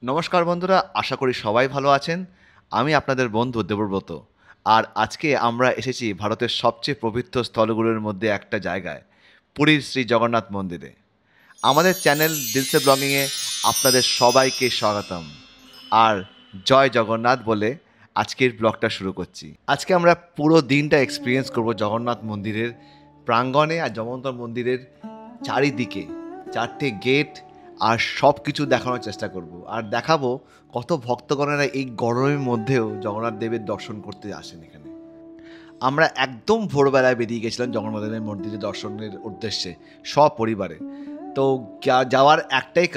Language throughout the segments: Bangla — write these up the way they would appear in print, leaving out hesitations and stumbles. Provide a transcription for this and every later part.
নমস্কার বন্ধুরা, আশা করি সবাই ভালো আছেন। আমি আপনাদের বন্ধু দেবব্রত। আর আজকে আমরা এসেছি ভারতের সবচেয়ে পবিত্র স্থলগুলোর মধ্যে একটা জায়গায়, পুরীর শ্রী জগন্নাথ মন্দিরে। আমাদের চ্যানেল দিলসে ব্লগিংয়ে আপনাদের সবাইকে স্বাগতম। আর জয় জগন্নাথ বলে আজকের ব্লগটা শুরু করছি। আজকে আমরা পুরো দিনটা এক্সপিরিয়েন্স করব জগন্নাথ মন্দিরের প্রাঙ্গণে আর জগন্নাথ মন্দিরের চারিদিকে। 4টে গেট আর সব কিছু দেখানোর চেষ্টা করব। আর দেখাবো কত ভক্তগণেরা এই গরমের মধ্যেও জগন্নাথ দেবের দর্শন করতে আসেন এখানে। আমরা একদম ভোরবেলায় বেরিয়ে গেছিলাম জগন্নাথ দেবের মন্দিরে দর্শনের উদ্দেশ্যে সপরিবারে। তো যাওয়ার একটাই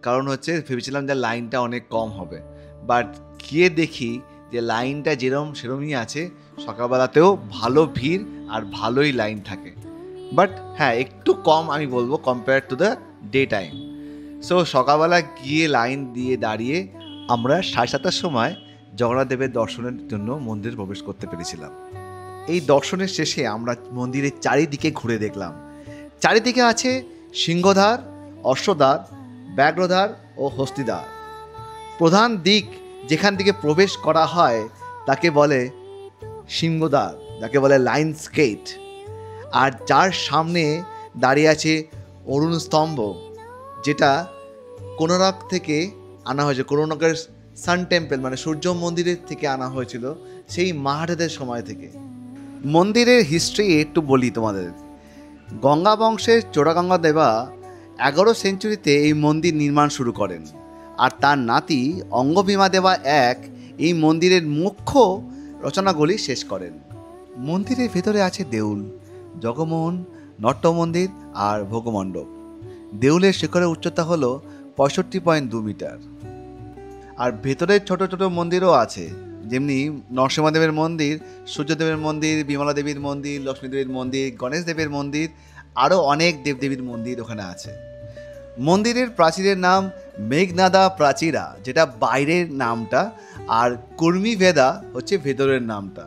কারণ হচ্ছে ভেবেছিলাম যে লাইনটা অনেক কম হবে, বাট গিয়ে দেখি যে লাইনটা সেরমই আছে। সকালবেলাতেও ভালো ভিড় আর ভালোই লাইন থাকে, বাট হ্যাঁ একটু কম আমি বলবো compare to the day time. So সকালবেলা গিয়ে লাইন দিয়ে দাঁড়িয়ে আমরা 7:30টার সময় জগন্নাথ দেবের দর্শনের জন্য মন্দিরে প্রবেশ করতে পেরেছিলাম। এই দর্শনের শেষে আমরা মন্দিরের চারিদিকে ঘুরে দেখলাম। চারিদিকে আছে সিংহদ্বার, অশ্বদ্বার, ব্যাঘ্রদ্বার ও হস্তিদ্বার। প্রধান দিক যেখান থেকে প্রবেশ করা হয় তাকে বলে সিংহদ্বার, যাকে বলে লায়ন্স গেট। আর যার সামনে দাঁড়িয়ে আছে অরুণ স্তম্ভ, যেটা কোণার্ক থেকে আনা হয়েছে। কোণার্কের সান টেম্পল মানে সূর্য মন্দিরের থেকে আনা হয়েছিল সেই মাহাঠাদের সময় থেকে। মন্দিরের হিস্ট্রি একটু বলি তোমাদের। গঙ্গা বংশের চোরাগঙ্গা দেবা 11 সেঞ্চুরিতে এই মন্দির নির্মাণ শুরু করেন। আর তার নাতি অঙ্গভীমা দেবা এই মন্দিরের মুখ্য রচনাগুলি শেষ করেন। মন্দিরের ভেতরে আছে দেউল, জগমোহন, নট্য মন্দির আর ভোগমণ্ডপ। দেউলের শিখরের উচ্চতা হলো 65.2 মিটার। আর ভেতরে ছোট ছোট মন্দিরও আছে, যেমনি নরসিংহদেবের মন্দির, সূর্যদেবের মন্দির, বিমলা দেবীর মন্দির, লক্ষ্মী দেবীর মন্দির, গণেশ দেবের মন্দির, আরও অনেক দেবদেবীর মন্দির ওখানে আছে। মন্দিরের প্রাচীরের নাম মেঘনাদা প্রাচীরা, যেটা বাইরের নামটা, আর কুর্মি ভেদা হচ্ছে ভেতরের নামটা।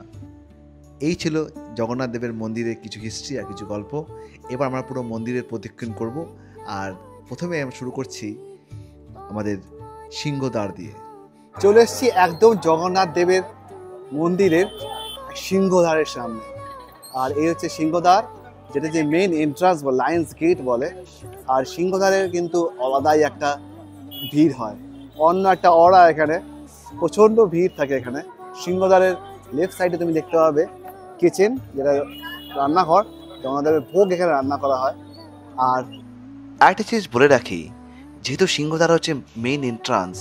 এই ছিল জগন্নাথ দেবের মন্দিরের কিছু হিস্ট্রি আর কিছু গল্প। এবার আমরা পুরো মন্দিরের প্রদক্ষিণ করব। আর প্রথমে আমরা শুরু করছি আমাদের সিংহদ্বার দিয়ে। চলে এসেছি একদম জগন্নাথ দেবের মন্দিরের সিংহদ্বারের সামনে। আর এই হচ্ছে সিংহদ্বার, যেটা যে মেন এন্ট্রান্স বা লায়ন্স গেট বলে। আর সিংহদ্বারের কিন্তু আলাদাই একটা ভিড় হয়, অন্য একটা অরা। এখানে প্রচণ্ড ভিড় থাকে এখানে। সিংহদ্বারের লেফট সাইডে তুমি দেখতে পাবে কিচেন, যেটা রান্নাঘর। জগন্নাথ দেবের ভোগ এখানে রান্না করা হয়। আর একটা জিনিস বলে রাখি, যেহেতু সিংহদ্বার হচ্ছে মেইন এন্ট্রান্স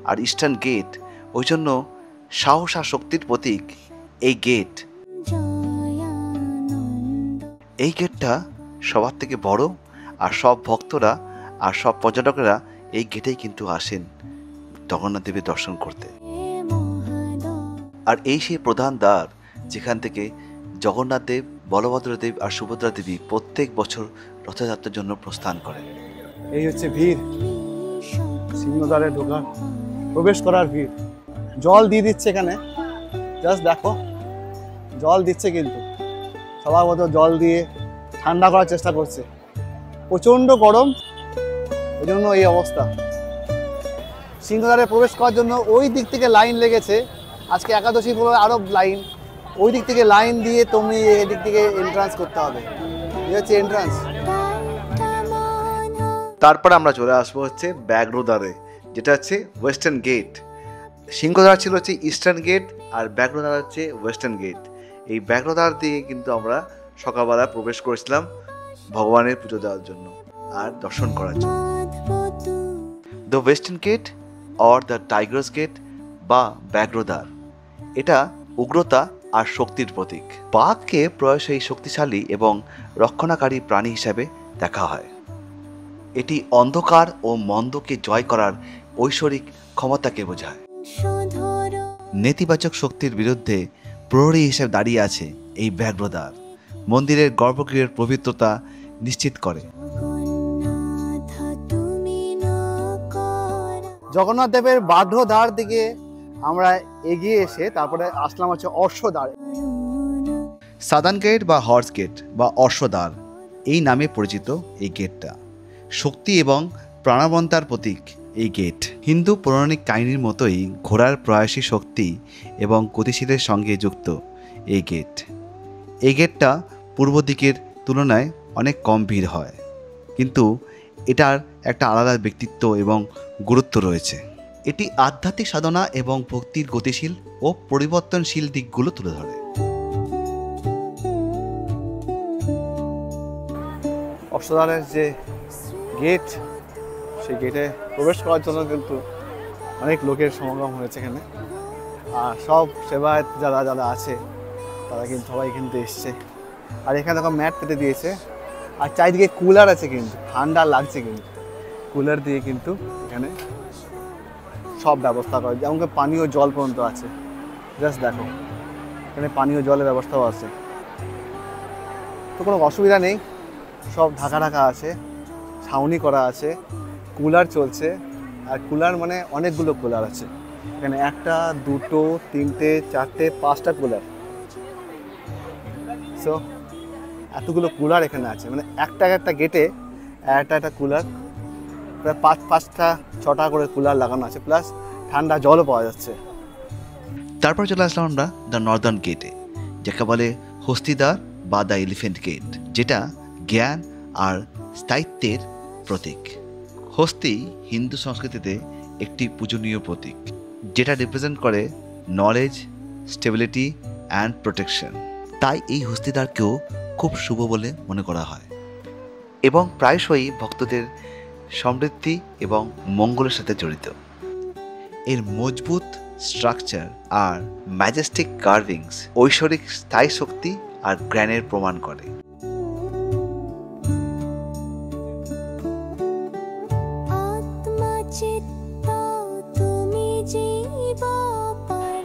আর ইস্টার্ন গেট, ওই জন্য সাহস আর শক্তির প্রতীক এই গেট। এই গেটটা সবার থেকে বড়, আর সব ভক্তরা আর সব পর্যটকেরা এই গেটেই কিন্তু আসেন জগন্নাথ দেবের দর্শন করতে। আর এই সেই প্রধান দ্বার যেখান থেকে জগন্নাথ দেব, বলভদ্র দেব আর সুভদ্রা দেবী প্রত্যেক বছর রথযাত্রার জন্য প্রস্থান করেন। এই হচ্ছে ভিড়, সিংহদ্বারে ঢোকার প্রবেশ করার ভিড়। জল দিয়ে দিচ্ছে এখানে, জাস্ট দেখো জল দিচ্ছে, কিন্তু সবার মতো জল দিয়ে ঠান্ডা করার চেষ্টা করছে। প্রচণ্ড গরম, ওই জন্য এই অবস্থা। সিংহদ্বারে প্রবেশ করার জন্য ওই দিক থেকে লাইন লেগেছে। আজকে একাদশী বলে আরও লাইন, ওই দিক থেকে লাইন দিয়ে তুমি এদিক থেকে এন্ট্রান্স করতে হবে। এই হচ্ছে এন্ট্রান্স। তারপর আমরা চলে আসবো হচ্ছে ব্যাঘ্রদ্বারে, যেটা হচ্ছে ওয়েস্টার্ন গেট। সিংহদ্বার ছিল হচ্ছে ইস্টার্ন গেট, আর ব্যাঘ্রদ্বার হচ্ছে ওয়েস্টার্ন গেট। এই ব্যাঘ্রদ্বার দিয়ে কিন্তু আমরা সকালবেলা প্রবেশ করেছিলাম ভগবানের পুজো দেওয়ার জন্য আর দর্শন করার জন্য। The western gate or the tigers gate বা ব্যাঘ্রদ্বার, এটা উগ্রতা আর শক্তির প্রতীক। বাঘকে প্রায়শই শক্তিশালী এবং রক্ষণাকারী প্রাণী হিসাবে দেখা হয়। এটি অন্ধকার ও মন্দকে জয় করার ঐশ্বরিক ক্ষমতাকে বোঝায়। নেতিবাচক শক্তির বিরুদ্ধে প্রহরী হিসেবে দাঁড়িয়ে আছে এই ব্যাঘ্রদ্বার। মন্দিরের গর্ভগৃহের পবিত্রতা নিশ্চিত করে। জগন্নাথ দেবের ব্যাঘ্রদ্বার দিকে আমরা এগিয়ে এসে তারপরে আসলাম হচ্ছে অশ্বদ্বার। সাদার্ন গেট বা হর্স গেট বা অশ্বদ্বার এই নামে পরিচিত এই গেটটা শক্তি এবং প্রাণবন্তার প্রতীক এই গেট। হিন্দু পৌরাণিক কাহিনীর মতোই ঘোড়ার প্রয়াসী শক্তি এবং গতিশীলের সঙ্গে যুক্ত এই গেট। এই গেটটা পূর্ব দিকের তুলনায় অনেক কম ভিড় হয়, কিন্তু এটার একটা আলাদা ব্যক্তিত্ব এবং গুরুত্ব রয়েছে। এটি আধ্যাত্মিক সাধনা এবং ভক্তির গতিশীল ও পরিবর্তনশীল দিকগুলো তুলে ধরে। অষ্টদ্বারের যে গেট, সেই গেটে প্রবেশ করার জন্য কিন্তু অনেক লোকের সমাগম হয়েছে এখানে। আর সব সেবায়ত যারা যারা আছে তারা কিন্তু সবাই কিন্তু এসছে। আর এখানে দেখো ম্যাট পেতে দিয়েছে, আর চারিদিকে কুলার আছে, কিন্তু ঠান্ডা লাগছে, কিন্তু কুলার দিয়ে কিন্তু এখানে সব ব্যবস্থা করে, যেমন পানীয় জল পর্যন্ত আছে। জাস্ট দেখো, এখানে পানীয় জলের ব্যবস্থাও আছে, তো কোনো অসুবিধা নেই। সব ঢাকা ঢাকা আছে, ছাউনি করা আছে, কুলার চলছে। আর কুলার মানে অনেকগুলো কুলার আছে এখানে, একটা দুটো তিনটে চারটে পাঁচটা কুলার। সো এতগুলো কুলার এখানে আছে, মানে একটা একটা গেটে একটা কুলার, প্রায় পাঁচটা ছটা করে কুলার লাগানো আছে, প্লাস ঠান্ডা জলও পাওয়া যাচ্ছে। তারপর চলে আসলাম আমরা দ্য নর্দার্ন গেটে, যাকে বলে হস্তিদ্বার বা দ্য এলিফেন্ট গেট, যেটা জ্ঞান আর স্থায়িত্বের প্রতীক। হস্তি হিন্দু সংস্কৃতিতে একটি পূজনীয় প্রতীক, যেটা রিপ্রেজেন্ট করে নলেজ, স্টেবিলিটি অ্যান্ড প্রোটেকশন। তাই এই হস্তিদ্বারকেও খুব শুভ বলে মনে করা হয় এবং প্রায়শই ভক্তদের সমৃদ্ধি এবং মঙ্গলের সাথে জড়িত। এর মজবুত স্ট্রাকচার আর ম্যাজেস্টিক কার্ভিংস ঐশ্বরিক স্থায়ী শক্তি আর জ্ঞানের প্রমাণ করে।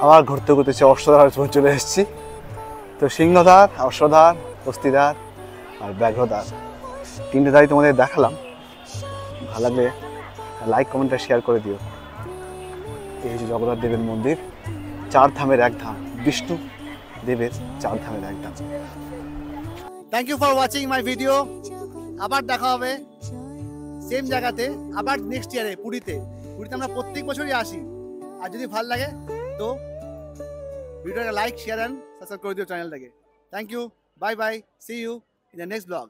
আবার ঘুরতে ঘুরতে অষ্টধার চলে এসেছি। তো সিংহদ্বার, অশ্বদ্বার, হস্তিদ্বার আর ব্যাঘ্রদ্বার, তিনটে দ্বারই তোমাদের দেখালাম। ভালো লাগলে লাইক, কমেন্ট আর শেয়ার করে দিও। এই যে জগন্নাথ দেবের মন্দির, চার ধামের এক ধাম, বিষ্ণু দেবের চার ধামের এক ধাম। Thank you for watching my video. আবার দেখা হবে সেম জায়গাতে, আবার নেক্সট ইয়ারে পুরীতে। পুরীতে আমরা প্রত্যেক বছরই আসি। আর যদি ভালো লাগে তো ভিডিওটাকে লাইক, শেয়ার অ্যান্ড সাবস্ক্রাইব করে দিও চ্যানেলটাকে। Thank you, bye bye, see you in the next blog.